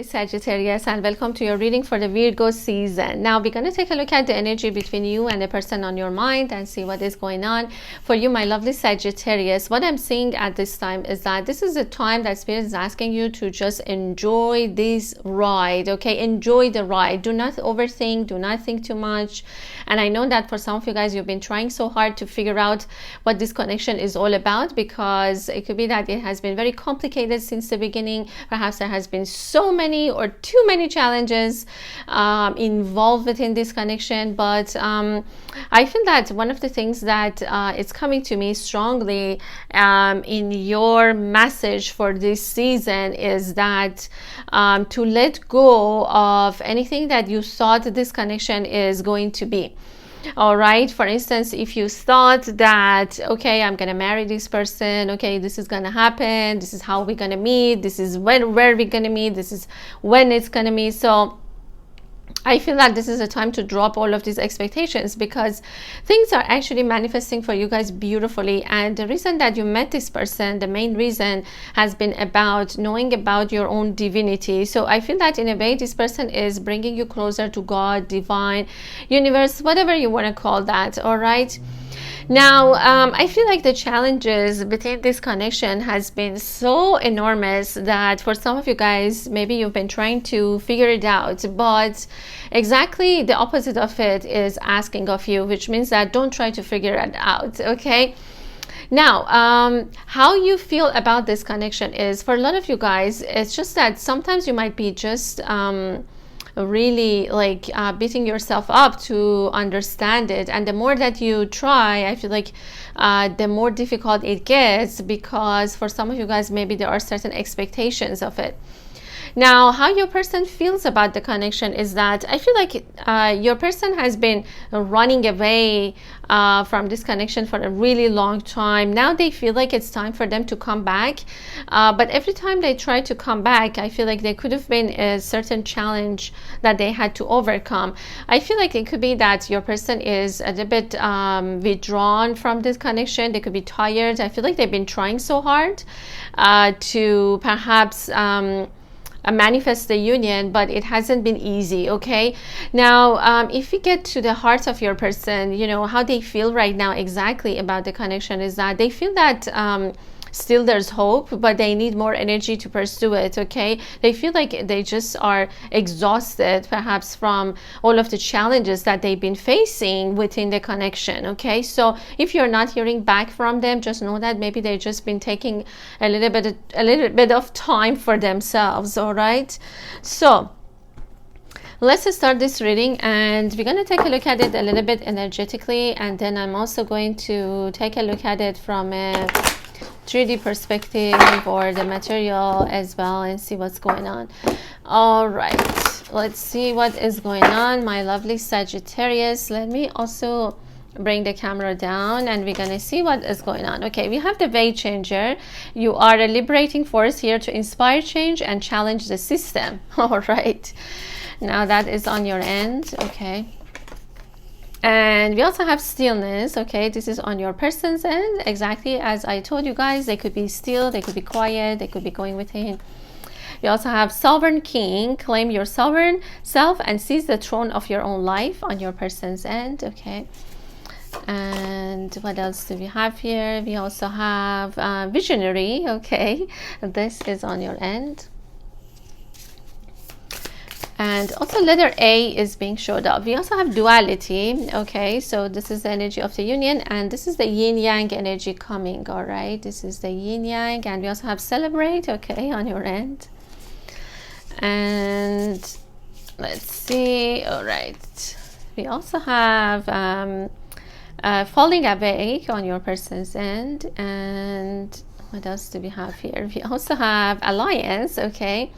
Sagittarius, and welcome to your reading for the Virgo season. Now we're going to take a look at the energy between you and the person on your mind and see what is going on for you, my lovely Sagittarius. What I'm seeing at this time is that this is a time that Spirit is asking you to just enjoy this ride. Okay, enjoy the ride. Do not overthink, do not think too much. And I know that for some of you guys, you've been trying so hard to figure out what this connection is all about, because it could be that it has been very complicated since the beginning. Perhaps there has been so many or too many challenges involved within this connection. But I feel that one of the things that is coming to me strongly in your message for this season is that to let go of anything that you thought this connection is going to be. All right, for instance, if you thought that, okay, I'm gonna marry this person, okay, this is gonna happen, this is how we're gonna meet, this is where we're gonna meet, this is when it's gonna meet. So I feel that this is a time to drop all of these expectations, because things are actually manifesting for you guys beautifully. And the reason that you met this person, the main reason, has been about knowing about your own divinity. So I feel that in a way, this person is bringing you closer to God, divine, universe, whatever you want to call that. All right. Now, I feel like the challenges between this connection has been so enormous that for some of you guys, maybe you've been trying to figure it out, but exactly the opposite of it is asking of you, which means that don't try to figure it out, okay? Now, how you feel about this connection is, for a lot of you guys, it's just that sometimes you might be just really like beating yourself up to understand it, and the more that you try, I feel like the more difficult it gets, because for some of you guys, maybe there are certain expectations of it. Now, how your person feels about the connection is that I feel like your person has been running away from this connection for a really long time. Now they feel like it's time for them to come back. But every time they try to come back, I feel like there could have been a certain challenge that they had to overcome. I feel like it could be that your person is a little bit withdrawn from this connection. They could be tired. I feel like they've been trying so hard to perhaps manifest the union, but it hasn't been easy. Okay, now if we get to the heart of your person, you know how they feel right now exactly about the connection is that they feel that still there's hope, but they need more energy to pursue it. Okay, they feel like they just are exhausted perhaps from all of the challenges that they've been facing within the connection. Okay, so if you're not hearing back from them, just know that maybe they've just been taking a little bit of time for themselves. All right, so let's start this reading, and we're going to take a look at it a little bit energetically, and then I'm also going to take a look at it from a 3D perspective or the material as well, and see what's going on. All right, let's see what is going on, my lovely Sagittarius. Let me also bring the camera down, and we're gonna see what is going on. Okay, we have the way changer. You are a liberating force here to inspire change and challenge the system. All right, now that is on your end. Okay, and we also have stillness. Okay, this is on your person's end, exactly as I told you guys. They could be still, they could be quiet, they could be going within. We also have sovereign king. Claim your sovereign self and seize the throne of your own life on your person's end. Okay, and what else do we have here? We also have visionary. Okay, this is on your end. And also letter A is being showed up. We also have duality. Okay, so this is the energy of the union, and this is the yin yang energy coming. All right, this is the yin yang, and we also have celebrate. Okay, on your end. And let's see. All right, we also have falling away on your person's end. And what else do we have here? We also have alliance. Okay,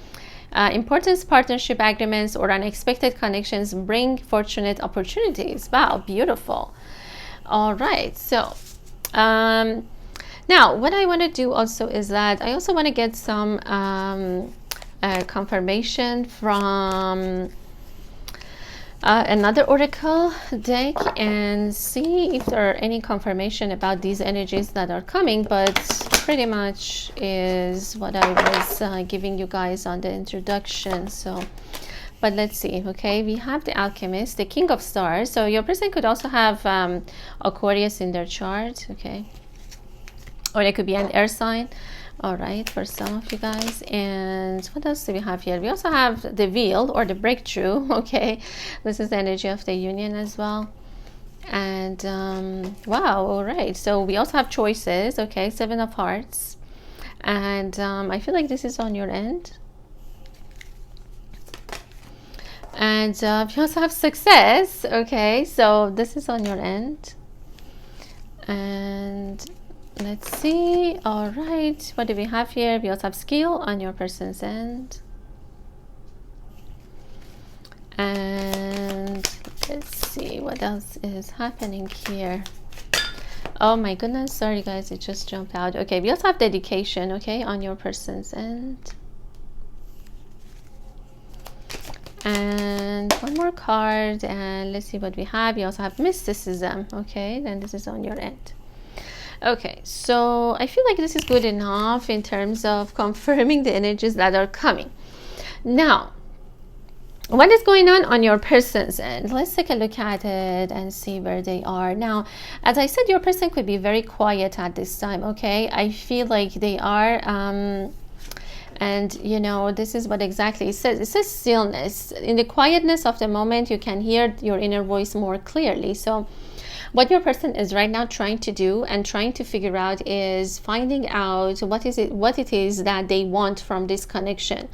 importance, partnership agreements, or unexpected connections bring fortunate opportunities. Wow, beautiful. All right, so now what I want to do also is that I also want to get some confirmation from another oracle deck and see if there are any confirmation about these energies that are coming. But pretty much is what I was giving you guys on the introduction. So, but let's see. Okay, we have the Alchemist, the King of Stars. So your person could also have Aquarius in their chart. Okay, or it could be an air sign. All right, for some of you guys. And what else do we have here? We also have the Wheel or the Breakthrough. Okay, this is the energy of the union as well. And wow, all right, so we also have choices. Okay, Seven of Hearts. And I feel like this is on your end. And we also have Success. Okay, so this is on your end. And let's see. All right, what do we have here? We also have Skill on your person's end. And let's see what else is happening here. Oh my goodness, sorry guys, it just jumped out. Okay, we also have Dedication. Okay, on your person's end. And one more card, and let's see what we have. We also have Mysticism. Okay, then this is on your end. Okay, so I feel like this is good enough in terms of confirming the energies that are coming. Now, what is going on your person's end? Let's take a look at it and see where they are. Now, as I said, your person could be very quiet at this time. Okay, I feel like they are and you know, this is what exactly it says. It says stillness. In the quietness of the moment, you can hear your inner voice more clearly. So what your person is right now trying to do and trying to figure out is finding out what it is that they want from this connection.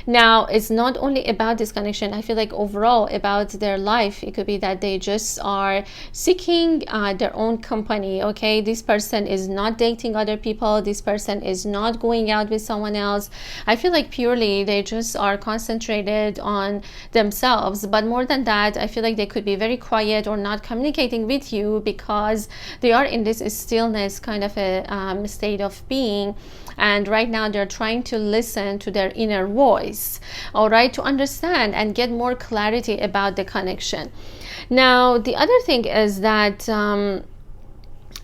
Now, it's not only about this connection. I feel like overall about their life, it could be that they just are seeking their own company. Okay, this person is not dating other people. This person is not going out with someone else. I feel like purely they just are concentrated on themselves. But more than that, I feel like they could be very quiet or not communicating with you because they are in this stillness kind of a state of being. And right now they're trying to listen to their inner voice, all right, to understand and get more clarity about the connection. Now, the other thing is that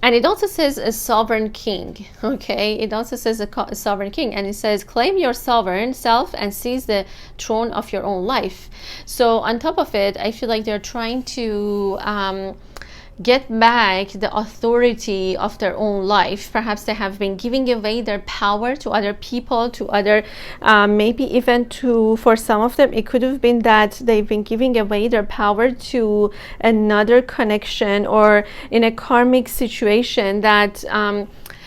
and it also says a sovereign king. Okay, it also says a sovereign king, and it says claim your sovereign self and seize the throne of your own life. So on top of it, I feel like they're trying to get back the authority of their own life. Perhaps they have been giving away their power to other people, to other maybe even to, for some of them, it could have been that they've been giving away their power to another connection or in a karmic situation that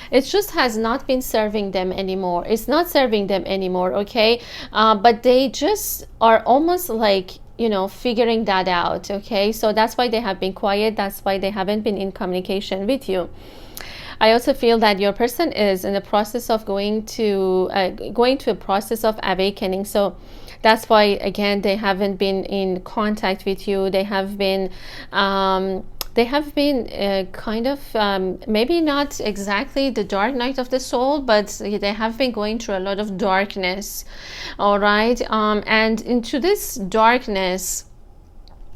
it just has not been serving them anymore. It's not serving them anymore. Okay, but they just are almost like, you know, figuring that out. Okay, so that's why they have been quiet. That's why they haven't been in communication with you. I also feel that your person is in the process of going to a process of awakening. So that's why, again, they haven't been in contact with you. They have been kind of maybe not exactly the dark night of the soul, but they have been going through a lot of darkness. All right, and into this darkness,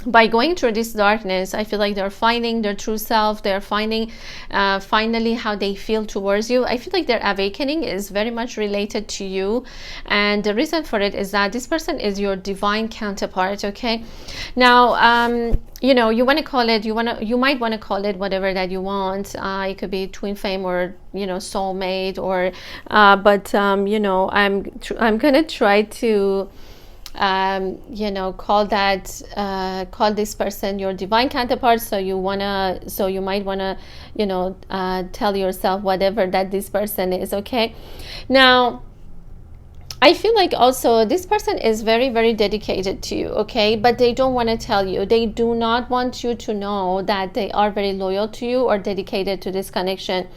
by going through this darkness, I feel like they're finding their true self. They're finding finally how they feel towards you. I feel like their awakening is very much related to you, and the reason for it is that this person is your divine counterpart. Okay, now you know, you want to call it, you might want to call it whatever that you want. It could be twin flame or, you know, soulmate, or but you know, I'm gonna try to you know, call this person your divine counterpart. So you might wanna, you know, tell yourself whatever that this person is. Okay, now I feel like also this person is very, very dedicated to you. Okay, but they don't want to tell you. They do not want you to know that they are very loyal to you or dedicated to this connection.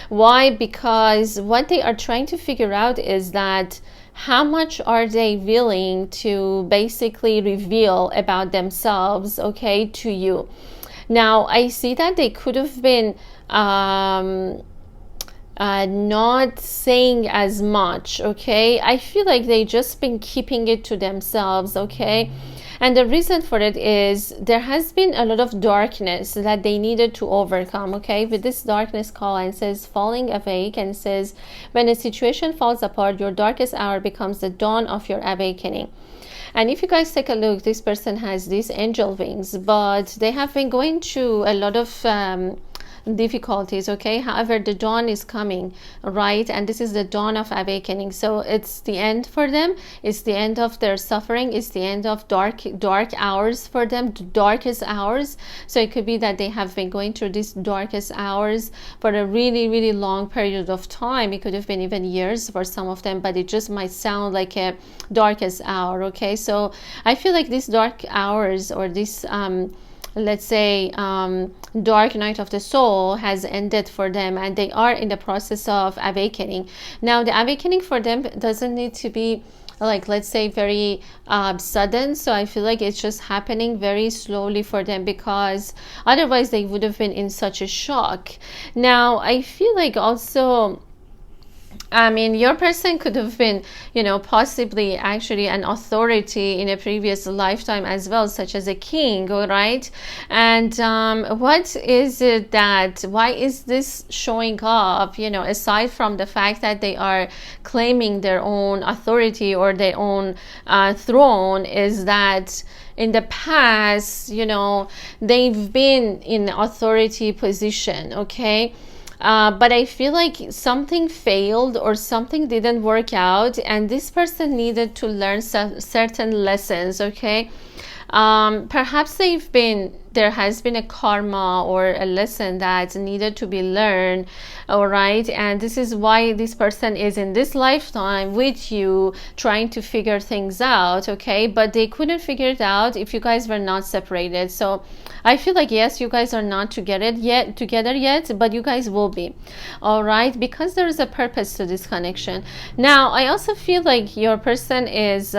Why? Because what they are trying to figure out is that how much are they willing to basically reveal about themselves, okay, to you. Now, I see that they could have been not saying as much. Okay, I feel like they just been keeping it to themselves. Okay, And the reason for it is there has been a lot of darkness that they needed to overcome. Okay, with this darkness call, and says falling awake, and says when a situation falls apart, your darkest hour becomes the dawn of your awakening. And if you guys take a look, this person has these angel wings, but they have been going through a lot of difficulties. Okay, however, the dawn is coming, right? And this is the dawn of awakening. So it's the end for them. It's the end of their suffering. It's the end of dark hours for them, the darkest hours. So it could be that they have been going through these darkest hours for a really long period of time. It could have been even years for some of them, but it just might sound like a darkest hour. Okay, so I feel like these dark hours, or this let's say dark night of the soul, has ended for them, and they are in the process of awakening. Now the awakening for them doesn't need to be like, let's say, very sudden. So I feel like it's just happening very slowly for them, because otherwise they would have been in such a shock. Now I feel like also, I mean, your person could have been, you know, possibly actually an authority in a previous lifetime as well, such as a king, all right? And what is it that, why is this showing up, you know, aside from the fact that they are claiming their own authority or their own throne, is that in the past, you know, they've been in authority position, okay? But I feel like something failed or something didn't work out, and this person needed to learn certain lessons, okay? Perhaps there has been a karma or a lesson that needed to be learned, all right? And this is why this person is in this lifetime with you, trying to figure things out, okay? But they couldn't figure it out if you guys were not separated. So I feel like, yes, you guys are not together yet, but you guys will be, all right? Because there is a purpose to this connection. Now I also feel like your person is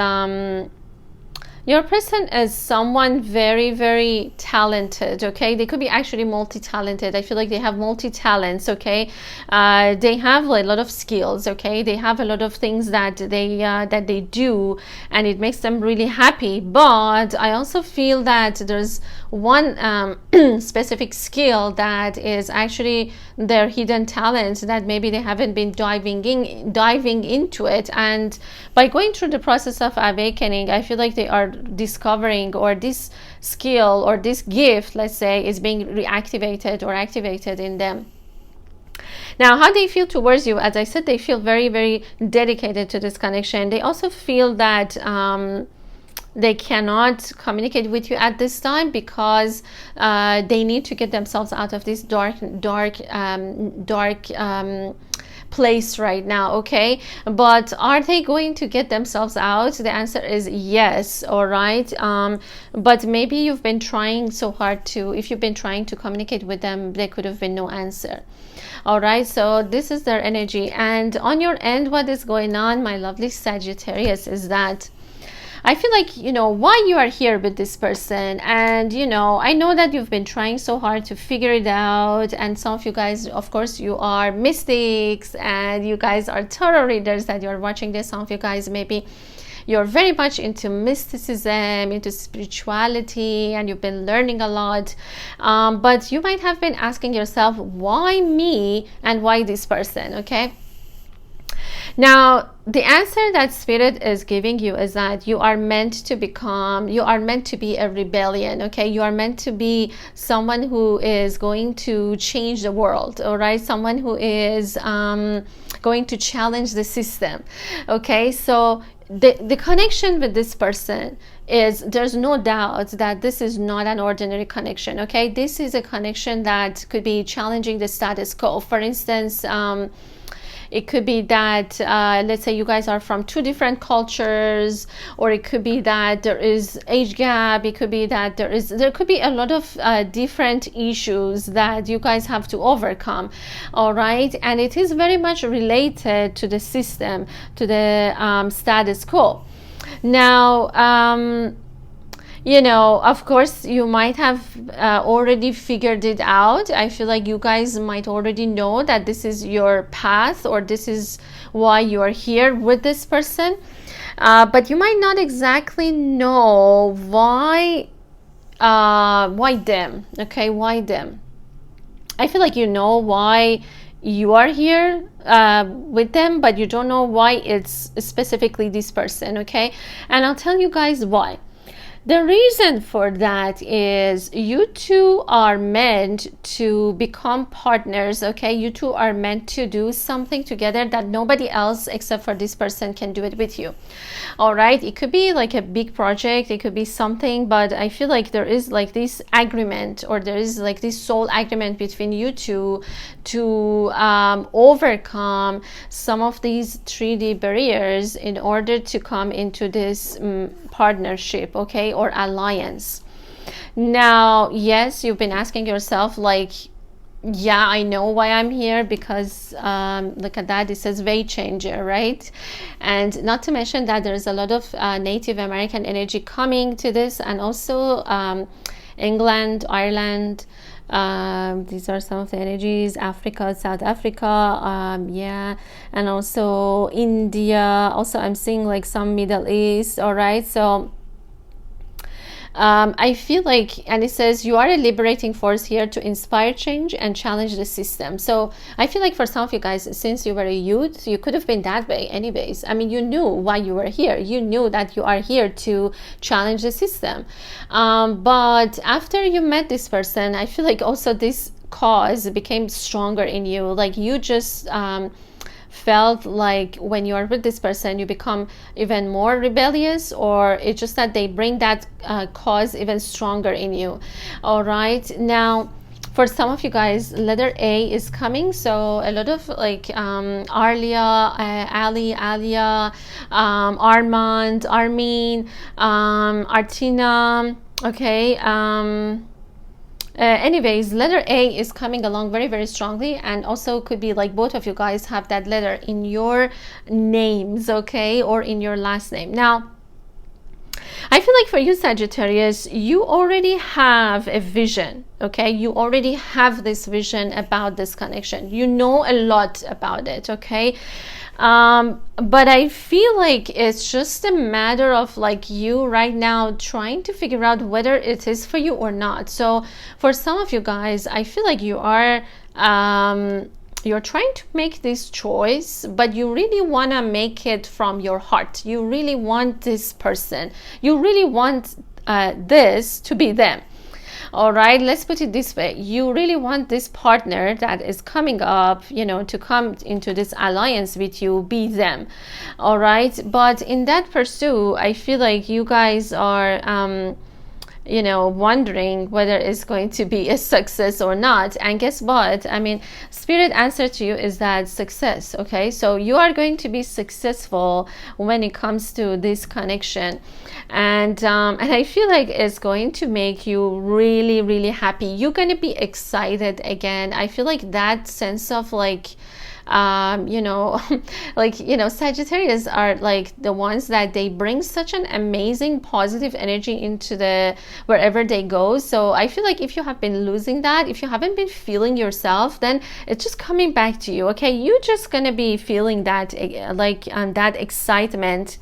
someone very talented, okay? They could be actually multi-talented. I feel like they have multi-talents, okay? They have a lot of skills, okay? They have a lot of things that they do, and it makes them really happy. But I also feel that there's one specific skill that is actually their hidden talent, that maybe they haven't been diving into it, and by going through the process of awakening, I feel like they are discovering, or this skill or this gift, let's say, is being reactivated or activated in them. Now, how they feel towards you, as I said, they feel very dedicated to this connection. They also feel that they cannot communicate with you at this time, because they need to get themselves out of this dark place right now, okay? But are they going to get themselves out? The answer is yes, all right? But maybe you've been trying so hard to, if you've been trying to communicate with them, there could have been no answer. All right, so this is their energy. And on your end, what is going on, my lovely Sagittarius, is that I feel like, you know, why you are here with this person, and, you know, I know that you've been trying so hard to figure it out, and some of you guys, of course, you are mystics, and you guys are tarot readers that you're watching this. Some of you guys, maybe you're very much into mysticism, into spirituality, and you've been learning a lot, but you might have been asking yourself, why me and why this person, okay? Now, the answer that Spirit is giving you is that you are meant to be a rebellion, okay? You are meant to be someone who is going to change the world, all right? Someone who is going to challenge the system, okay? So the connection with this person is, there's no doubt that this is not an ordinary connection, okay? This is a connection that could be challenging the status quo. For instance, it could be that, let's say you guys are from two different cultures, or it could be that there is age gap. It could be that there could be a lot of different issues that you guys have to overcome, all right? And it is very much related to the system, to the status quo. Now, you know, of course, you might have already figured it out. I feel like you guys might already know that this is your path, or this is why you are here with this person. But you might not exactly know why them. Okay, why them? I feel like you know why you are here with them, but you don't know why it's specifically this person. Okay, and I'll tell you guys why. The reason for that is you two are meant to become partners, okay? You two are meant to do something together that nobody else except for this person can do it with you. All right? It could be like a big project, it could be something, but I feel like there is like this agreement, or there is like this soul agreement between you two to overcome some of these 3D barriers in order to come into this partnership, okay, or alliance. Now, yes, you've been asking yourself, like, yeah, I know why I'm here, because look at that, it says way changer, right? And not to mention that there's a lot of Native American energy coming to this, and also England, Ireland, these are some of the energies, Africa, South Africa, yeah, and also India. Also, I'm seeing like some Middle East. All right, so I feel like, and it says you are a liberating force here to inspire change and challenge the system. So I feel like for some of you guys, since you were a youth, you could have been that way anyways. I mean, you knew why you were here. You knew that you are here to challenge the system. But after you met this person, I feel like also this cause became stronger in you. Like you just felt like when you are with this person, you become even more rebellious, or it's just that they bring that cause even stronger in you. All right, now for some of you guys, letter A is coming, so a lot of like Arlia, Ali, Alia, Armand, Armin, Artina, okay, anyways, letter A is coming along very, very strongly, and also could be like both of you guys have that letter in your names, okay, or in your last name. Now, I feel like for you, Sagittarius, you already have a vision, okay? You already have this vision about this connection. You know a lot about it, okay? But I feel like it's just a matter of like you right now trying to figure out whether it is for you or not. So for some of you guys, I feel like you are you're trying to make this choice, but you really want to make it from your heart. You really want this person. You really want this to be them. All right, let's put it this way. You really want this partner that is coming up, you know, to come into this alliance with you, be them. All right, but in that pursuit, I feel like you guys are you know, wondering whether it's going to be a success or not. And guess what? I mean, spirit answer to you is that success, okay? So you are going to be successful when it comes to this connection. And I feel like it's going to make you really, really happy. You're going to be excited again. I feel like that sense of like, you know, like, you know, Sagittarius are like the ones that they bring such an amazing positive energy into the wherever they go. So I feel like if you have been losing that, if you haven't been feeling yourself, then it's just coming back to you, okay? You're just gonna be feeling that like that excitement,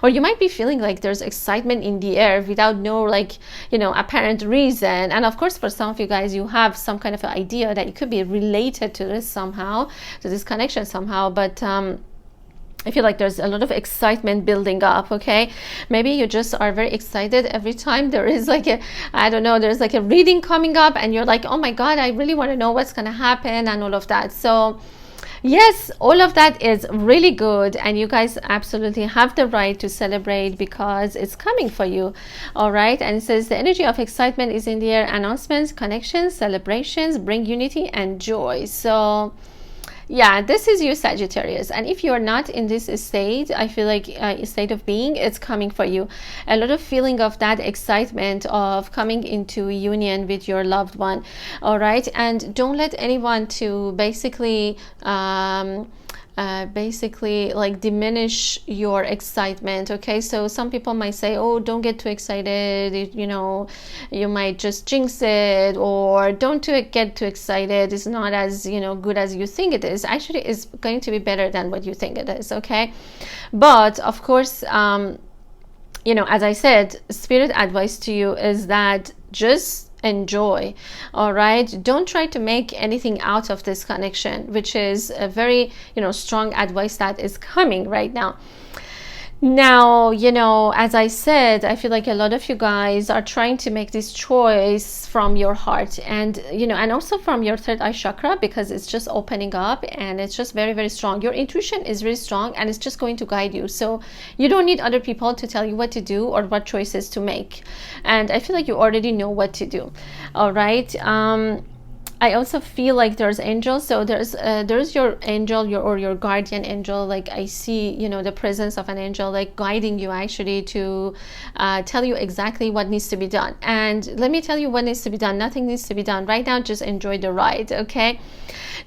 or you might be feeling like there's excitement in the air without no, like, you know, apparent reason. And of course, for some of you guys, you have some kind of idea that it could be related to this somehow, to this connection somehow, but I feel like there's a lot of excitement building up, okay? Maybe you just are very excited every time there is like a, I don't know, there's like a reading coming up and you're like, oh my God, I really want to know what's going to happen and all of that. So yes, all of that is really good, and you guys absolutely have the right to celebrate because it's coming for you. All right, and it says the energy of excitement is in the air. Announcements, connections, celebrations bring unity and joy. So yeah, this is you, Sagittarius, and if you are not in this state, I feel like state of being, it's coming for you. A lot of feeling of that excitement of coming into union with your loved one. All right, and don't let anyone to basically basically like diminish your excitement. Okay, so some people might say, oh, don't get too excited, you know, you might just jinx it, or don't get too excited, it's not as, you know, good as you think it is. Actually, it's going to be better than what you think it is. Okay, but of course, you know, as I said, spirit advice to you is that just enjoy. All right, don't try to make anything out of this connection, which is a very, you know, strong advice that is coming right now. Now, you know, as I said, I feel like a lot of you guys are trying to make this choice from your heart, and, you know, and also from your third eye chakra, because it's just opening up and it's just very, very strong. Your intuition is really strong and it's just going to guide you. So you don't need other people to tell you what to do or what choices to make. And I feel like you already know what to do. All right. I also feel like there's angels. So there's your angel, your guardian angel. Like I see, you know, the presence of an angel like guiding you actually to tell you exactly what needs to be done. And let me tell you what needs to be done. Nothing needs to be done right now. Just enjoy the ride. Okay.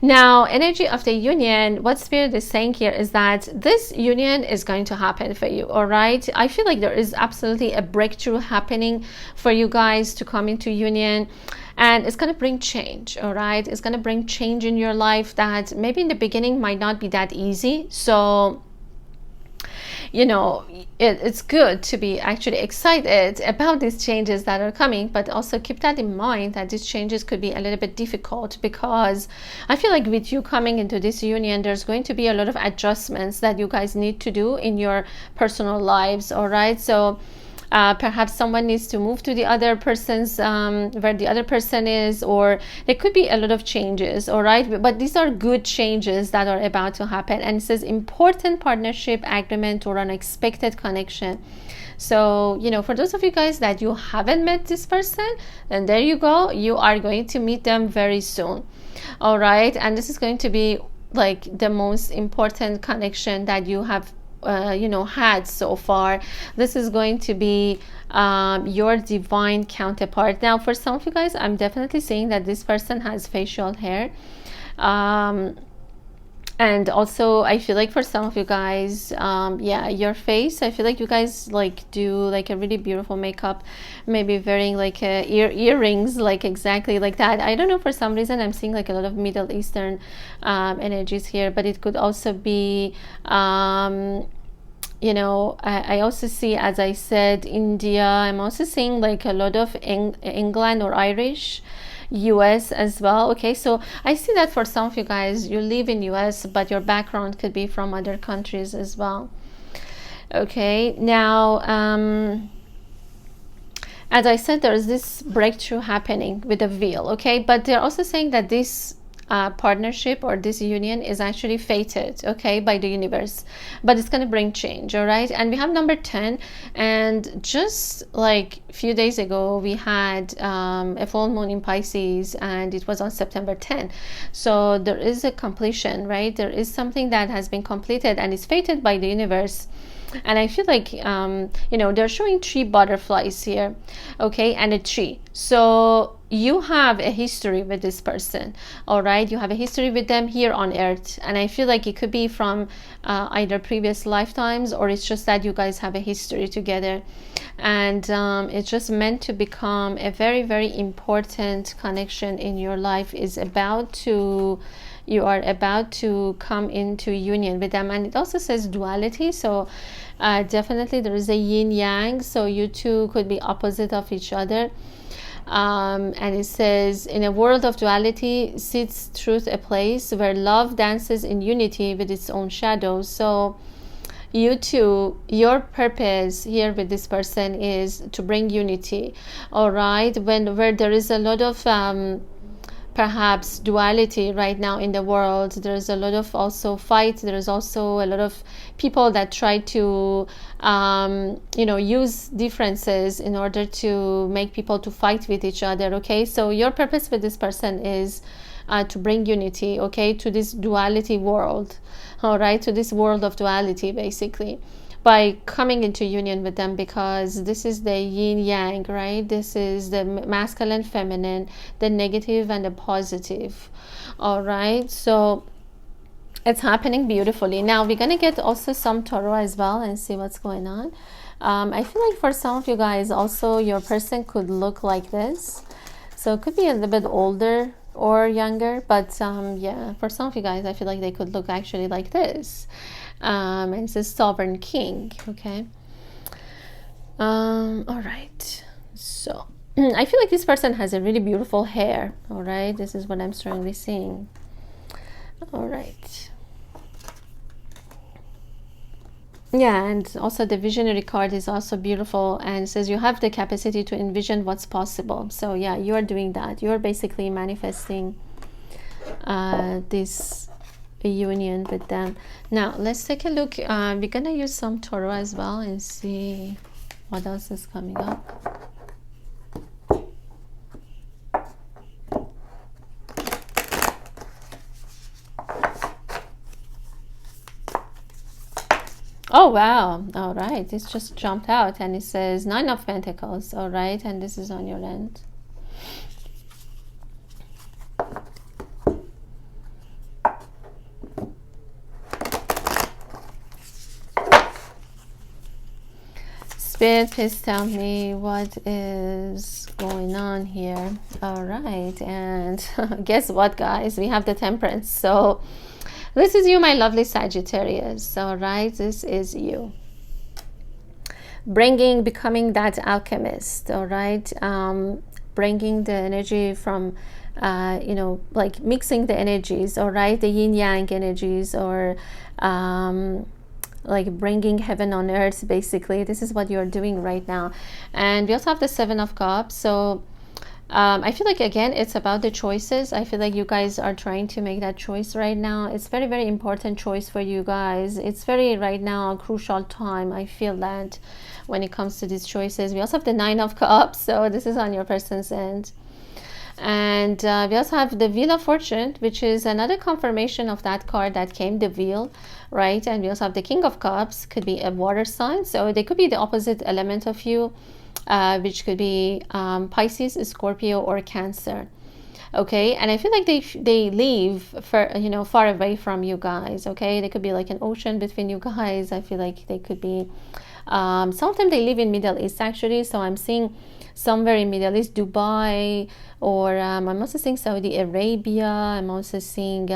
Now, energy of the union, what spirit is saying here is that this union is going to happen for you. All right. I feel like there is absolutely a breakthrough happening for you guys to come into union. And it's going to bring change. All right, it's going to bring change in your life that maybe in the beginning might not be that easy. So, you know, it's good to be actually excited about these changes that are coming, but also keep that in mind that these changes could be a little bit difficult, because I feel like with you coming into this union, there's going to be a lot of adjustments that you guys need to do in your personal lives. All right, so perhaps someone needs to move to the other person's where the other person is, or there could be a lot of changes. All right, but these are good changes that are about to happen. And it says important partnership agreement or unexpected connection. So, you know, for those of you guys that you haven't met this person, then there you go, you are going to meet them very soon. All right, and this is going to be like the most important connection that you have you know, had so far. This is going to be your divine counterpart. Now, for some of you guys, I'm definitely saying that this person has facial hair. And also I feel like for some of you guys, yeah, your face, I feel like you guys like do like a really beautiful makeup, maybe wearing like earrings, like exactly like that. I don't know, for some reason I'm seeing like a lot of Middle Eastern energies here, but it could also be you know, I also see, as I said, India. I'm also seeing like a lot of England or Irish, US as well. Okay, so I see that for some of you guys, you live in US, but your background could be from other countries as well. Okay, now as I said, there's this breakthrough happening with the wheel. Okay, but they're also saying that this partnership or this union is actually fated, okay, by the universe, but it's going to bring change. All right, and we have number 10, and just like a few days ago we had a full moon in Pisces, and it was on September 10. So there is a completion, right? There is something that has been completed and is fated by the universe. And I feel like you know, they're showing 3 butterflies here, okay, and a tree. So you have a history with this person. All right, you have a history with them here on earth, and I feel like it could be from either previous lifetimes, or it's just that you guys have a history together, and it's just meant to become a very, very important connection in your life. Is about to, you are about to come into union with them. And it also says duality, so definitely there is a yin yang, so you two could be opposite of each other. And it says, in a world of duality sits truth, a place where love dances in unity with its own shadows. So you two, your purpose here with this person is to bring unity. All right, where there is a lot of perhaps duality right now in the world, there's a lot of also fight, there's also a lot of people that try to you know, use differences in order to make people to fight with each other. Okay, so your purpose with this person is to bring unity, okay, to this duality world. All right, to this world of duality, basically, by coming into union with them, because this is the yin yang, right? This is the masculine, feminine, the negative and the positive. All right, so It's happening beautifully. Now we're gonna get also some tarot as well and see what's going on. I feel like for some of you guys also your person could look like this. So it could be a little bit older or younger, but yeah, for some of you guys I feel like they could look actually like this. And it's a sovereign king, okay? All right, so I feel like this person has a really beautiful hair. All right, this is what I'm strongly seeing. All right. Yeah, and also the visionary card is also beautiful and says you have the capacity to envision what's possible. So yeah, you are doing that. You're basically manifesting this union with them. Now let's take a look. We're gonna use some tarot as well and see what else is coming up. Oh wow, all right, this just jumped out and it says 9 of Pentacles. All right, and this is on your end. Spirit, please tell me what is going on here. All right, and guess what, guys, we have the Temperance. So this is you, my lovely Sagittarius. All right, this is you becoming that alchemist. All right, bringing the energy from you know, like mixing the energies. All right, the yin yang energies, or like bringing heaven on earth. Basically, this is what you're doing right now. And we also have the 7 of Cups. So I feel like, again, it's about the choices. I feel like you guys are trying to make that choice right now. It's very, very important choice for you guys. It's very, right now, a crucial time. I feel that when it comes to these choices. We also have the 9 of Cups. So this is on your person's end. And we also have the Wheel of Fortune, which is another confirmation of that card that came, the wheel, right? And we also have the King of Cups, could be a water sign. So they could be the opposite element of you. Which could be Pisces, Scorpio, or Cancer. Okay, and I feel like they live far away from you guys. Okay, they could be like an ocean between you guys. I feel like they could be some of them they live in Middle East actually. So I'm seeing somewhere in Middle East, Dubai, or I'm also seeing Saudi Arabia. I'm also seeing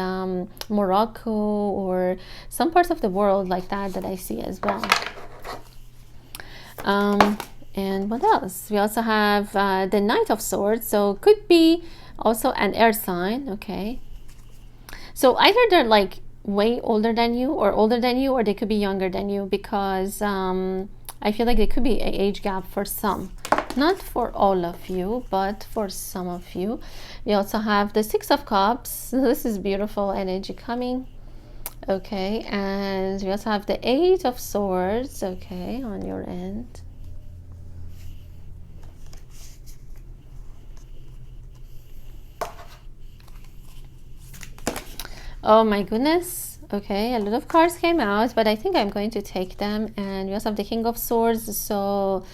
Morocco, or some parts of the world like that I see as well. And what else? We also have the Knight of Swords. So could be also an air sign. Okay. So either they're like way older than you, or they could be younger than you, because I feel like there could be an age gap for some. Not for all of you, but for some of you. We also have the 6 of Cups. This is beautiful energy coming. Okay. And we also have the 8 of Swords. Okay, on your end. Oh my goodness. Okay, a lot of cards came out, but I think I'm going to take them. And we also have the King of Swords. So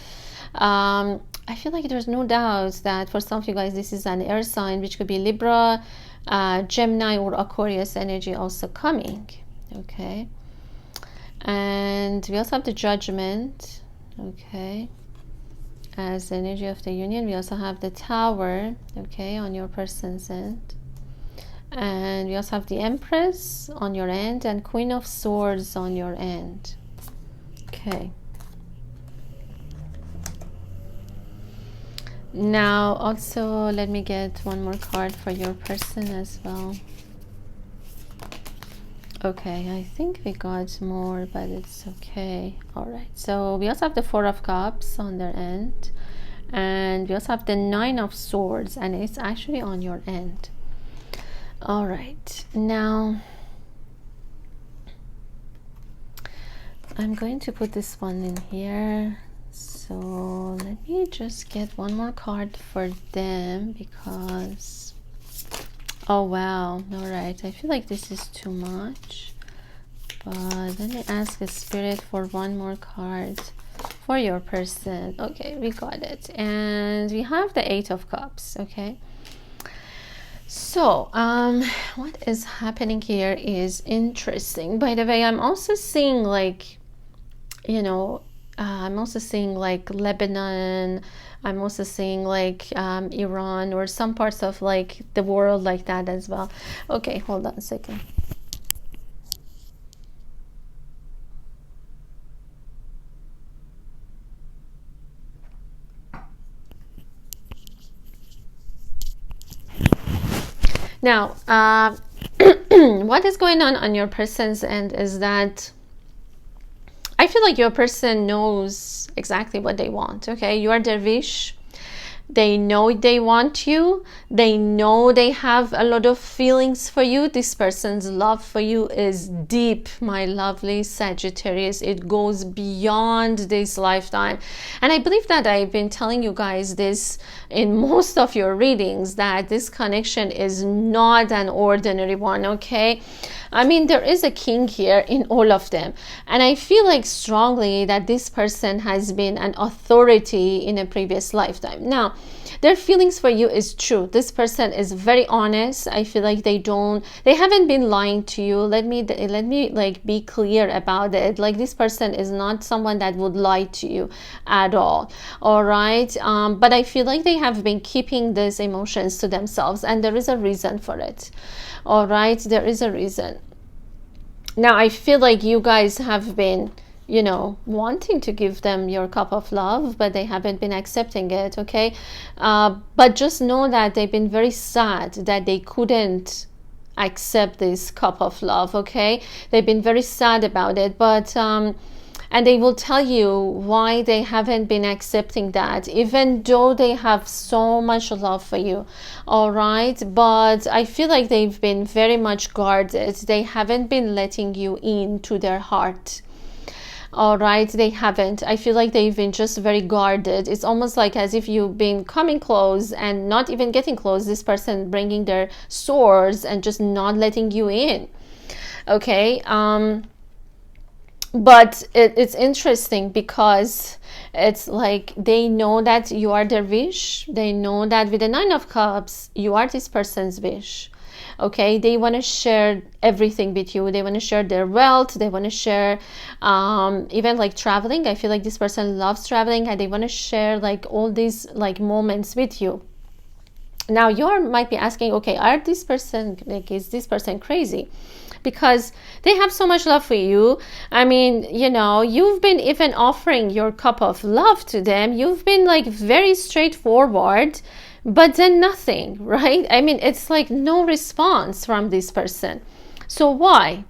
I feel like there's no doubt that for some of you guys this is an air sign, which could be Libra, Gemini, or Aquarius energy also coming. Okay, and we also have the Judgment. Okay, as the energy of the union. We also have the Tower. Okay, on your person's end. And we also have the Empress on your end and Queen of Swords on your end. Okay. Now also let me get one more card for your person as well. Okay, I think we got more, but it's okay. All right, so we also have the 4 of Cups on their end, and we also have the 9 of Swords, and it's actually on your end. All right, now I'm going to put this one in here. So let me just get one more card for them, because oh wow, all right, I feel like this is too much, but let me ask the Spirit for one more card for your person. Okay, we got it, and we have the 8 of Cups. Okay, So, what is happening here is interesting. By the way, I'm also seeing like, I'm also seeing like Lebanon. I'm also seeing like Iran or some parts of like the world like that as well. Okay, hold on a second. Now, what is going on your person's end is that I feel like your person knows exactly what they want. Okay, you are their wish. They know they want you. They know they have a lot of feelings for you. This person's love for you is deep, my lovely Sagittarius. It goes beyond this lifetime. And I believe that I've been telling you guys this in most of your readings, that this connection is not an ordinary one, okay? I mean, there is a king here in all of them. And I feel like strongly that this person has been an authority in a previous lifetime. Now, their feelings for you is true. This person is very honest. I feel like they haven't been lying to you. Let me like be clear about it. Like, this person is not someone that would lie to you at all. All right. But I feel like they have been keeping these emotions to themselves, and there is a reason for it. All right, there is a reason. Now, I feel like you guys have been, wanting to give them your cup of love, but they haven't been accepting it, okay? But just know that they've been very sad that they couldn't accept this cup of love, okay? They've been very sad about it, but and they will tell you why they haven't been accepting that, even though they have so much love for you. All right, but I feel like they've been very much guarded. They haven't been letting you into their heart. All right, they haven't. I feel like they've been just very guarded. It's almost like as if you've been coming close and not even getting close. This person bringing their swords and just not letting you in. Okay, but it's interesting because it's like they know that you are their wish. They know that with the Nine of Cups, you are this person's wish. Okay, they want to share everything with you. They want to share their wealth. They want to share even like traveling. I feel like this person loves traveling, and they want to share like all these like moments with you. Now, you might be asking, okay, is this person crazy? Because they have so much love for you. I mean, you've been even offering your cup of love to them. You've been like very straightforward, but then nothing, right? I mean, it's like no response from this person. So why?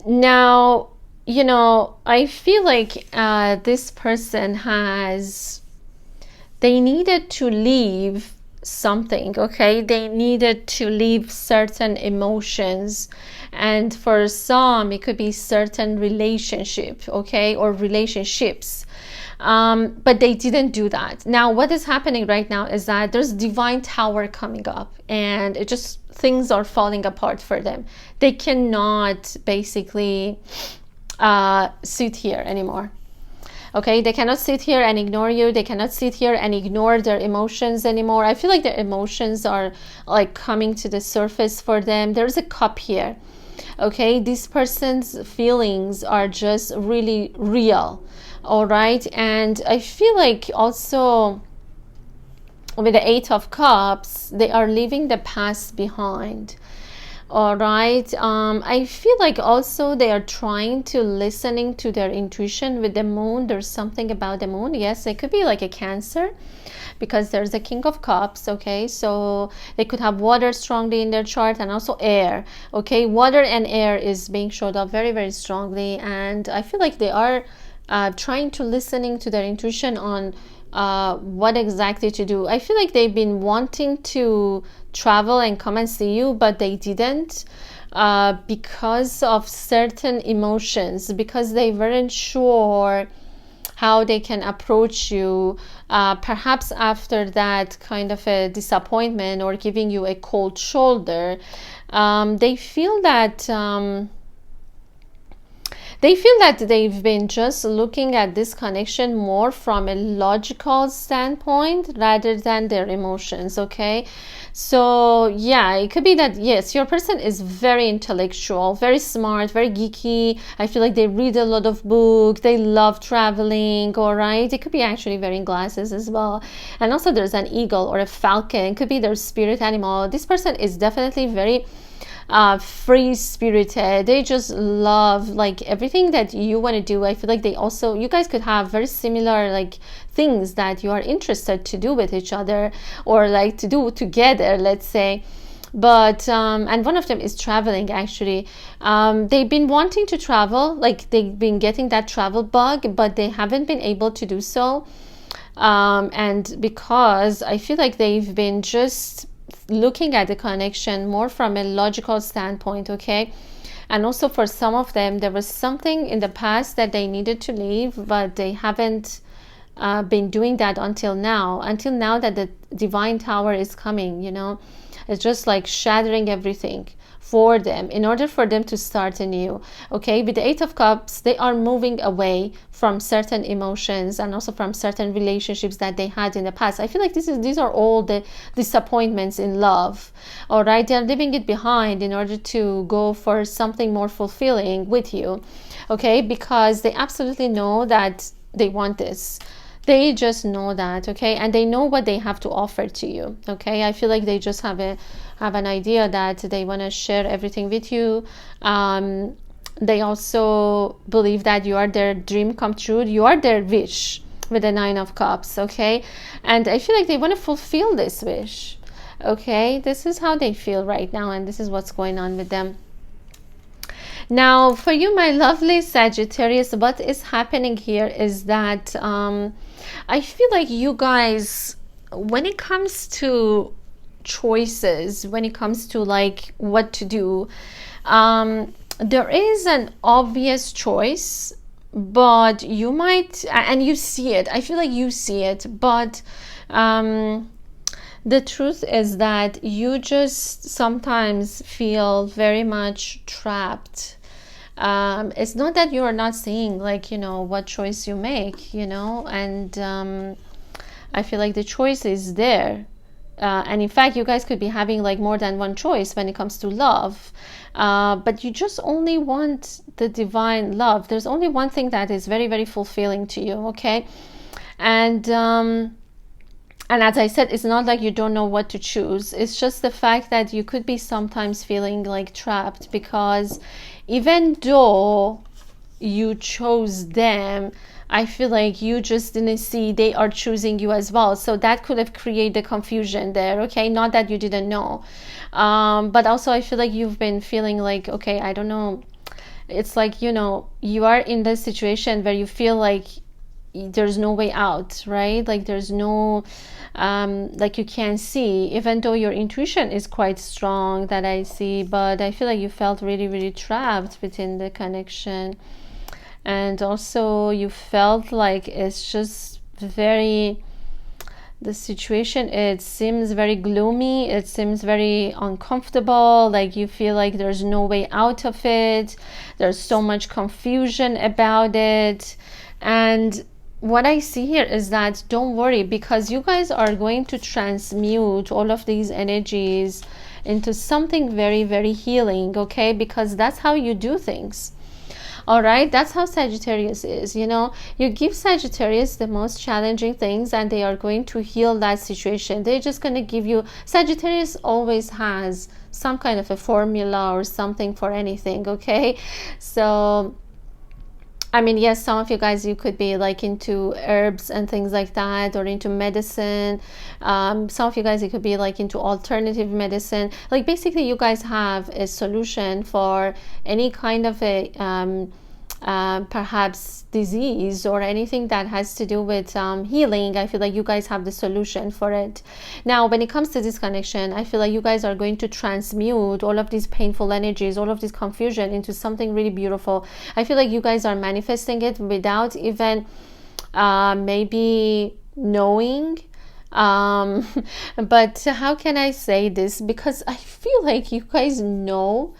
Now, I feel like this person they needed to leave something, okay? They needed to leave certain emotions, and for some it could be certain relationship, okay, or relationships, but they didn't do that. Now, what is happening right now is that there's divine tower coming up, and things are falling apart for them. They cannot basically sit here anymore. Okay, they cannot sit here and ignore you. They cannot sit here and ignore their emotions anymore. I feel like their emotions are like coming to the surface for them. There's a cup here. Okay, this person's feelings are just really real. All right, and I feel like also with the Eight of Cups, they are leaving the past behind. All right, I feel like also they are trying to listening to their intuition with the moon. There's something about the moon. Yes, it could be like a Cancer, because there's a King of Cups. Okay, so they could have water strongly in their chart, and also air. Okay, water and air is being showed up very, very strongly, and I feel like they are trying to listening to their intuition on what exactly to do. I feel like they've been wanting to travel and come and see you, but they didn't because of certain emotions, because they weren't sure how they can approach you, perhaps after that kind of a disappointment or giving you a cold shoulder. They feel that They feel that they've been just looking at this connection more from a logical standpoint rather than their emotions, okay? So yeah, it could be that, yes, your person is very intellectual, very smart, very geeky. I feel like they read a lot of books, they love traveling, all right? It could be actually wearing glasses as well. And also there's an eagle or a falcon, it could be their spirit animal. This person is definitely very free spirited. They just love like everything that you want to do. I feel like they also, you guys could have very similar like things that you are interested to do with each other, or like to do together, let's say. But and one of them is traveling actually. They've been wanting to travel, like they've been getting that travel bug, but they haven't been able to do so. And because I feel like they've been just looking at the connection more from a logical standpoint, okay? And also for some of them, there was something in the past that they needed to leave, but they haven't been doing that until now that the divine tower is coming, you know. It's just like shattering everything for them in order for them to start anew, okay? With the Eight of Cups, they are moving away from certain emotions and also from certain relationships that they had in the past. I feel like these are all the disappointments in love, all right? They're leaving it behind in order to go for something more fulfilling with you, okay? Because they absolutely know that they want this. They just know that, okay? And they know what they have to offer to you, okay? I feel like they just have an idea that they want to share everything with you. They also believe that you are their dream come true. You are their wish with the Nine of Cups, okay? And I feel like they want to fulfill this wish, okay? This is how they feel right now, and this is what's going on with them. Now, for you, my lovely Sagittarius, what is happening here is that I feel like you guys, when it comes to choices, when it comes to like what to do, there is an obvious choice, but you might, and you see it, I feel like you see it, but the truth is that you just sometimes feel very much trapped. It's not that you are not seeing, like, you know, what choice you make, you know, and I feel like the choice is there. And in fact, you guys could be having like more than one choice when it comes to love. But you just only want the divine love. There's only one thing that is very, very fulfilling to you, okay? And as I said, it's not like you don't know what to choose. It's just the fact that you could be sometimes feeling like trapped, because even though you chose them, I feel like you just didn't see they are choosing you as well. So that could have created the confusion there, okay? Not that you didn't know. But also I feel like you've been feeling like, okay, I don't know. It's like, you know, you are in this situation where you feel like there's no way out, right? Like there's no, like you can't see, even though your intuition is quite strong that I see, but I feel like you felt really, really trapped within the connection. And also you felt like it's just very, the situation, it seems very gloomy, it seems very uncomfortable, like you feel like there's no way out of it, there's so much confusion about it. And what I see here is that don't worry, because you guys are going to transmute all of these energies into something very, very healing, okay? Because that's how you do things. All right, that's how Sagittarius is, you know. You give Sagittarius the most challenging things and they are going to heal that situation. They're just going to give you, Sagittarius always has some kind of a formula or something for anything, okay? So I mean, yes, some of you guys, you could be like into herbs and things like that, or into medicine. Some of you guys, it could be like into alternative medicine. Like basically you guys have a solution for any kind of a perhaps disease or anything that has to do with healing. I feel like you guys have the solution for it. Now when it comes to this connection, I feel like you guys are going to transmute all of these painful energies, all of this confusion into something really beautiful. I feel like you guys are manifesting it without even maybe knowing. But how can I say this? Because I feel like you guys know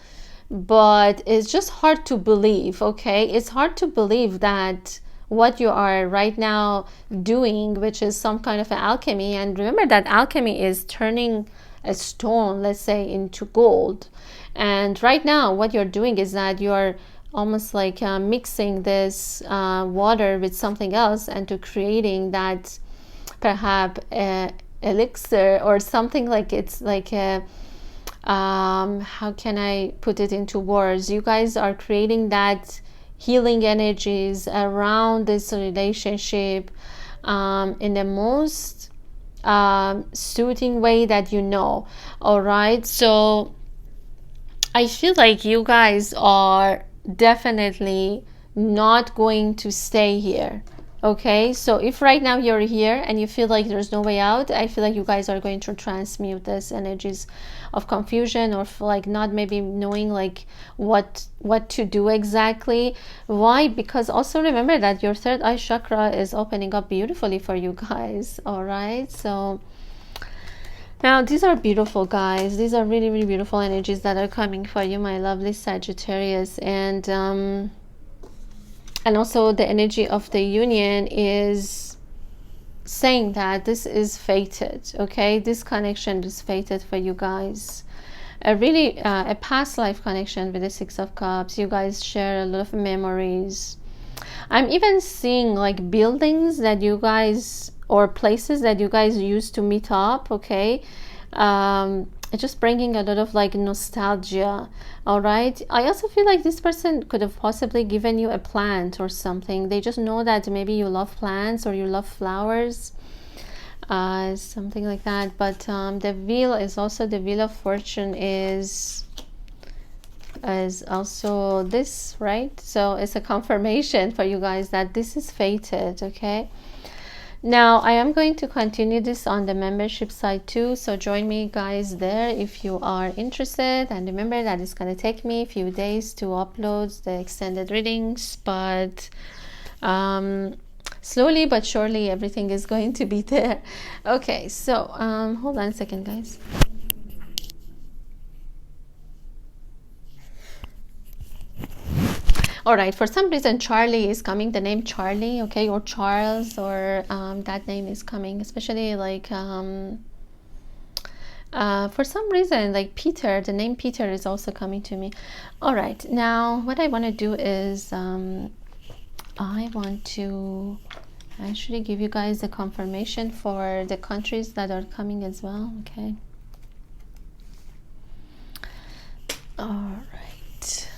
but it's just hard to believe. Okay, it's hard to believe that what you are right now doing, which is some kind of an alchemy, and remember that alchemy is turning a stone, let's say, into gold. And right now what you're doing is that you're almost like mixing this water with something else and to creating that perhaps elixir or something. Like it's like a how can I put it into words? You guys are creating that healing energies around this relationship in the most soothing way that you know. All right, so I feel like you guys are definitely not going to stay here. Okay, so if right now you're here and you feel like there's no way out, I feel like you guys are going to transmute this energies of confusion or like not maybe knowing like what to do exactly. Why? Because also remember that your third eye chakra is opening up beautifully for you guys. All right, so now these are beautiful, guys. These are really, really beautiful energies that are coming for you, my lovely Sagittarius. And also the energy of the union is saying that this is fated. Okay, this connection is fated for you guys. A past life connection with the Six of Cups. You guys share a lot of memories. I'm even seeing like buildings that you guys, or places that you guys used to meet up. Okay, it's just bringing a lot of like nostalgia. All right, I also feel like this person could have possibly given you a plant or something. They just know that maybe you love plants or you love flowers, something like that. But the wheel is also, the wheel of fortune is also this, right? So it's a confirmation for you guys that this is fated. Okay, now I am going to continue this on the membership side too, so join me guys there if you are interested. And remember that it's going to take me a few days to upload the extended readings, but slowly but surely everything is going to be there. Okay, so hold on a second, guys. All right, for some reason Charlie is coming, the name Charlie, okay, or Charles, or that name is coming, especially like for some reason like Peter, the name Peter is also coming to me. All right, now what I want to do is I want to actually give you guys a confirmation for the countries that are coming as well. Okay, all right.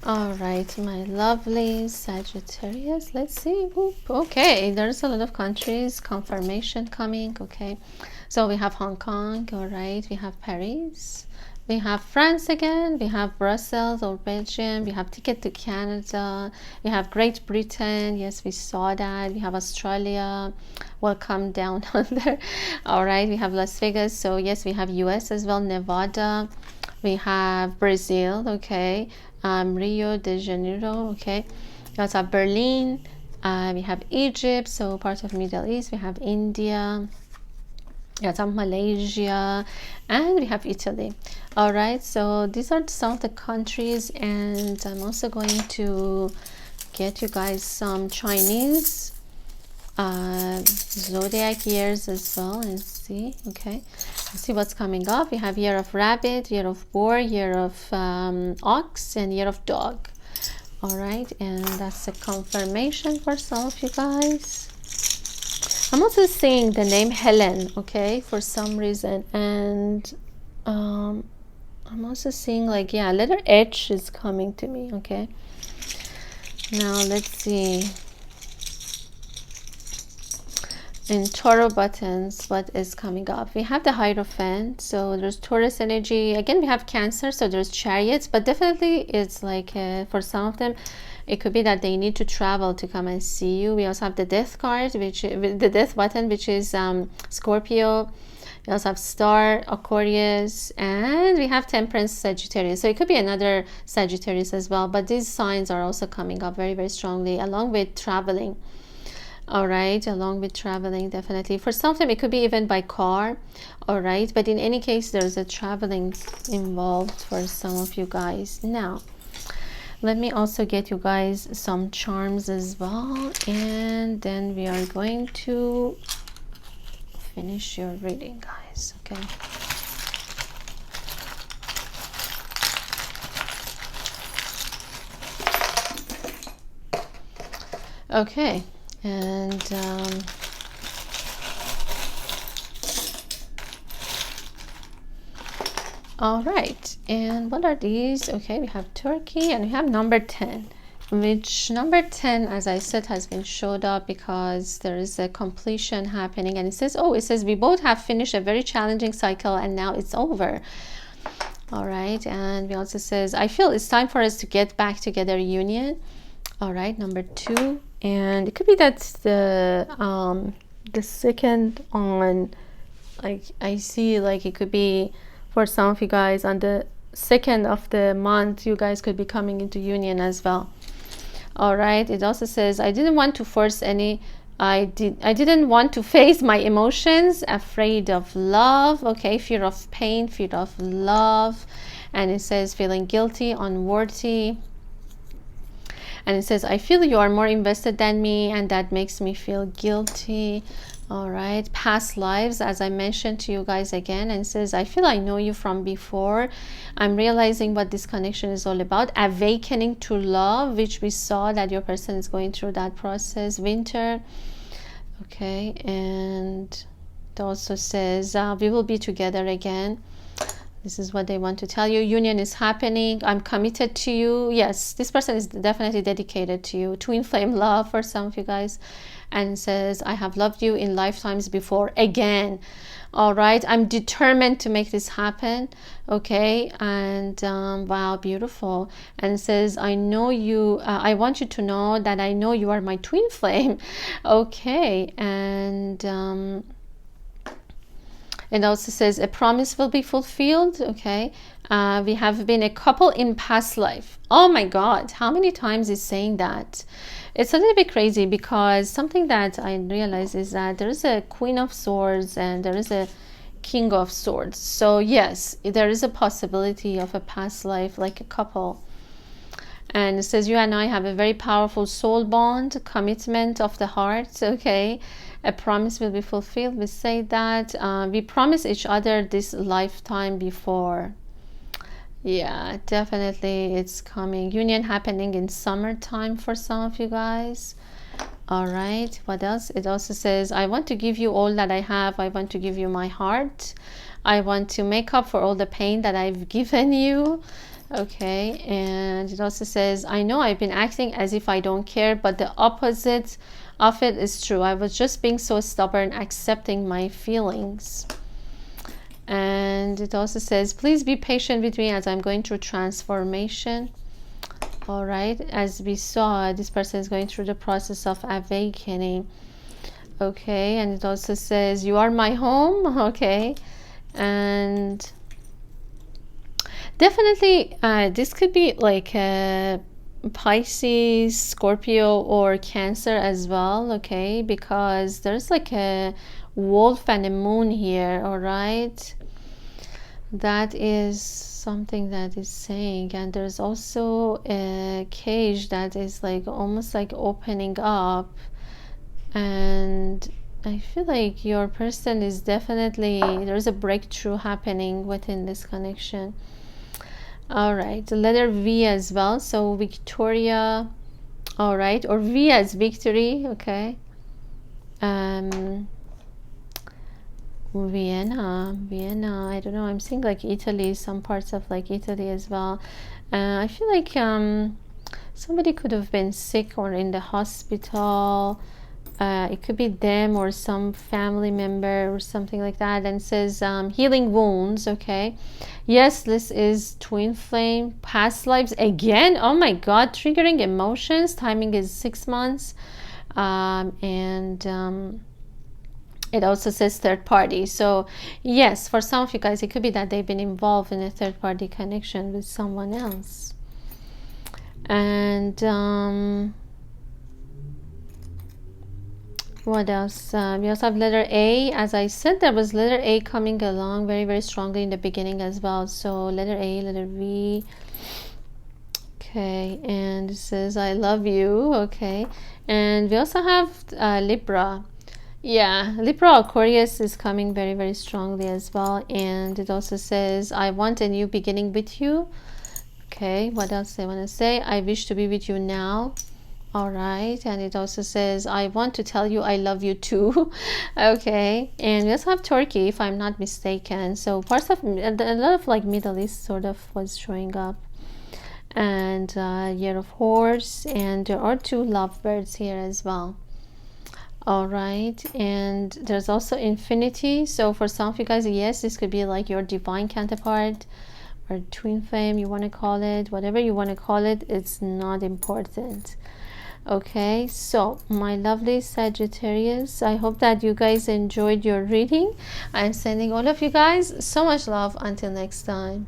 All right, my lovely Sagittarius, let's see. Okay, there's a lot of countries confirmation coming. Okay, so we have Hong Kong. All right, we have Paris, we have France again, we have Brussels or Belgium, we have ticket to Canada, we have Great Britain. Yes, we saw that. We have Australia, welcome down under. All right, we have Las Vegas. So yes, we have US as well, Nevada, we have Brazil. Okay, Rio de Janeiro. Okay, we also have Berlin, we have Egypt, so part of Middle East, we have India, we have Malaysia, and we have Italy. All right, so these are some of the countries, and I'm also going to get you guys some Chinese zodiac years as well and see. Okay, let's see what's coming up. We have year of rabbit, year of boar, year of ox, and year of dog. All right, and that's a confirmation for some of you guys. I'm also seeing the name Helen, okay, for some reason, and I'm also seeing like, yeah, letter H is coming to me. Okay, now let's see in Toro buttons what is coming up. We have the Hierophant, so there's Taurus energy again. We have Cancer, so there's Chariots, but definitely it's like for some of them it could be that they need to travel to come and see you. We also have the Death card, which the Death button, which is Scorpio. We also have Star, Aquarius, and we have Temperance, Sagittarius. So it could be another Sagittarius as well, but these signs are also coming up very, very strongly along with traveling. All right, along with traveling, definitely. For some of them, it could be even by car. All right, but in any case, there's a traveling involved for some of you guys. Now, let me also get you guys some charms as well, and then we are going to finish your reading, guys. Okay. Okay, and all right, and what are these? Okay, we have Turkey and we have number 10, which number 10, as I said, has been showed up because there is a completion happening, and it says, oh, it says we both have finished a very challenging cycle and now it's over. All right, and we also says, I feel it's time for us to get back together, union. All right, number 2, and it could be that the second on, like, I see, like, it could be for some of you guys on the 2nd of the month, you guys could be coming into union as well. All right, it also says, I didn't want to force any, I didn't want to face my emotions, afraid of love. Okay, fear of pain, fear of love. And it says feeling guilty, unworthy. And it says, I feel you are more invested than me, and that makes me feel guilty. All right, past lives, as I mentioned to you guys again. And it says, I feel I know you from before. I'm realizing what this connection is all about. Awakening to love, which we saw that your person is going through that process. Winter. Okay, and it also says, we will be together again. This is what they want to tell you. Union is happening. I'm committed to you. Yes, this person is definitely dedicated to you. Twin flame love for some of you guys. And says, I have loved you in lifetimes before again. All right, I'm determined to make this happen. Okay, and wow, beautiful. And it says, I know you, I want you to know that I know you are my twin flame. Okay, and it also says a promise will be fulfilled. Okay, we have been a couple in past life. Oh my God, how many times is saying that? It's a little bit crazy, because something that I realize is that there is a Queen of Swords and there is a King of Swords. So yes, there is a possibility of a past life, like a couple. And it says, you and I have a very powerful soul bond, commitment of the heart. Okay, a promise will be fulfilled. We say that we promise each other this lifetime before. Yeah, definitely it's coming. Union happening in summertime for some of you guys. All right, what else? It also says, I want to give you all that I have. I want to give you my heart. I want to make up for all the pain that I've given you. Okay, and it also says, I know I've been acting as if I don't care, but the opposite of it is true. I was just being so stubborn, accepting my feelings. And it also says, please be patient with me as I'm going through transformation. All right, as we saw, this person is going through the process of awakening. Okay, and it also says, you are my home. Okay, and definitely this could be like a Pisces, Scorpio, or Cancer as well. Okay, because there's like a wolf and a moon here. All right, that is something that is saying. And there's also a cage that is like almost like opening up, and I feel like your person is definitely, there's a breakthrough happening within this connection. All right, the letter V as well, so Victoria. All right, or V as victory. Okay, Vienna, I don't know, I'm seeing like Italy, some parts of like Italy as well. I feel like somebody could have been sick or in the hospital. It could be them or some family member or something like that. And it says healing wounds. Okay, yes, this is twin flame, past lives again. Oh my God, triggering emotions. Timing is 6 months. It also says third party. So yes, for some of you guys, it could be that they've been involved in a third party connection with someone else. And What else? We also have letter A. As I said, there was letter A coming along very, very strongly in the beginning as well. So letter A, letter V. Okay, and it says I love you. Okay, and we also have Libra. Yeah, Libra Aquarius is coming very, very strongly as well. And it also says I want a new beginning with you. Okay, what else I want to say? I wish to be with you now. All right, and it also says I want to tell you I love you too. Okay, and we also have Turkey, if I'm not mistaken. So parts of a lot of like Middle East sort of was showing up. And Year of Horse, and there are 2 lovebirds here as well. All right, and there's also Infinity. So for some of you guys, yes, this could be like your divine counterpart or twin flame, you want to call it, whatever you want to call it, it's not important. Okay, so my lovely Sagittarius, I hope that you guys enjoyed your reading. I'm sending all of you guys so much love. Until next time.